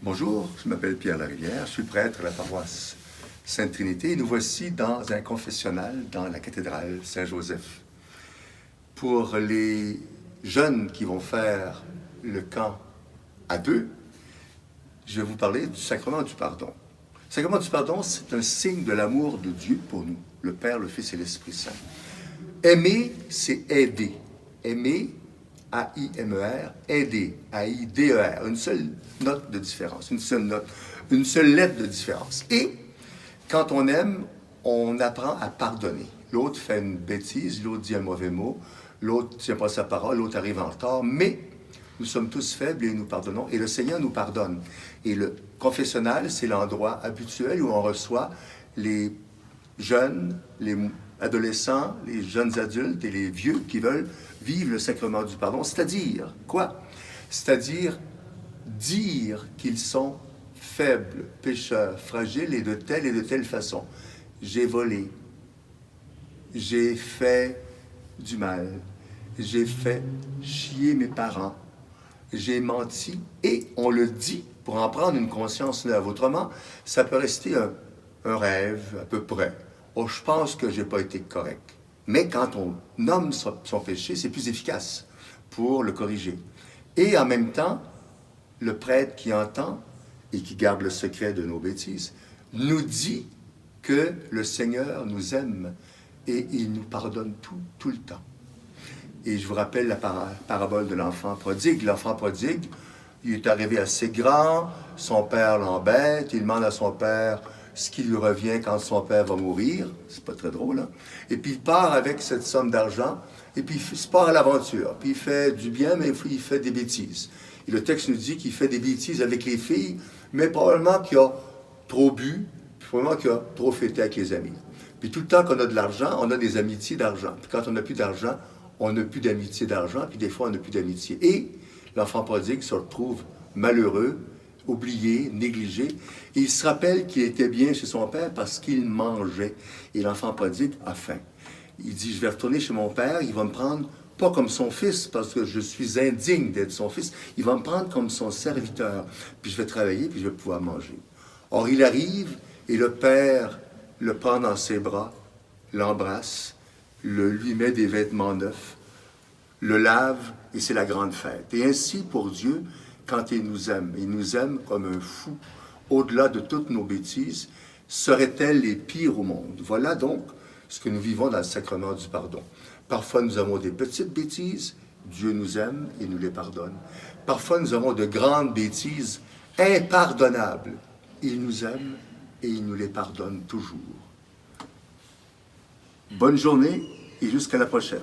Bonjour, je m'appelle Pierre Larivière, je suis prêtre à la paroisse Sainte-Trinité et nous voici dans un confessionnal dans la cathédrale Saint-Joseph. Pour les jeunes qui vont faire le camp à deux, je vais vous parler du sacrement du pardon. Le sacrement du pardon, c'est un signe de l'amour de Dieu pour nous, le Père, le Fils et l'Esprit Saint. Aimer, c'est aider. Aimer, A-I-M-E-R, aider, A-I-D-E-R, une seule note de différence, une seule lettre de différence. Et quand on aime, on apprend à pardonner. L'autre fait une bêtise, l'autre dit un mauvais mot, l'autre ne tient pas sa parole, l'autre arrive en retard, mais nous sommes tous faibles et nous pardonnons, et le Seigneur nous pardonne. Et le confessionnal, c'est l'endroit habituel où on reçoit les jeunes, les adolescents, les jeunes adultes et les vieux qui veulent vivre le sacrement du pardon. C'est-à-dire quoi? C'est-à-dire dire qu'ils sont faibles, pécheurs, fragiles et de telle façon. J'ai volé, j'ai fait du mal, j'ai fait chier mes parents, j'ai menti, et on le dit pour en prendre une conscience neuve. Autrement, ça peut rester un rêve à peu près. Oh, je pense que je n'ai pas été correct. Mais quand on nomme son péché, c'est plus efficace pour le corriger. Et en même temps, le prêtre qui entend et qui garde le secret de nos bêtises nous dit que le Seigneur nous aime et il nous pardonne tout le temps. Et je vous rappelle la parabole de l'enfant prodigue. L'enfant prodigue, il est arrivé assez grand, son père l'embête, il demande à son père ce qui lui revient quand son père va mourir. C'est pas très drôle, hein? Et puis il part avec cette somme d'argent, et puis il se part à l'aventure. Puis il fait du bien, mais il fait des bêtises. Et le texte nous dit qu'il fait des bêtises avec les filles, mais probablement qu'il a trop bu, probablement qu'il a trop fêté avec les amis. Puis tout le temps qu'on a de l'argent, on a des amitiés d'argent. Puis quand on n'a plus d'argent, on n'a plus d'amitié d'argent, puis des fois on n'a plus d'amitié. Et l'enfant prodigue se retrouve malheureux, oublié, négligé. Et il se rappelle qu'il était bien chez son père parce qu'il mangeait. Et l'enfant prodigue a faim. Il dit, je vais retourner chez mon père, il va me prendre, pas comme son fils, parce que je suis indigne d'être son fils, il va me prendre comme son serviteur. Puis je vais travailler, puis je vais pouvoir manger. Or, il arrive, et le père le prend dans ses bras, l'embrasse, lui met des vêtements neufs, le lave, et c'est la grande fête. Et ainsi, pour Dieu, quand il nous aime comme un fou, au-delà de toutes nos bêtises, seraient-elles les pires au monde? Voilà donc ce que nous vivons dans le sacrement du pardon. Parfois, nous avons des petites bêtises, Dieu nous aime et nous les pardonne. Parfois, nous avons de grandes bêtises impardonnables. Il nous aime et il nous les pardonne toujours. Bonne journée et jusqu'à la prochaine.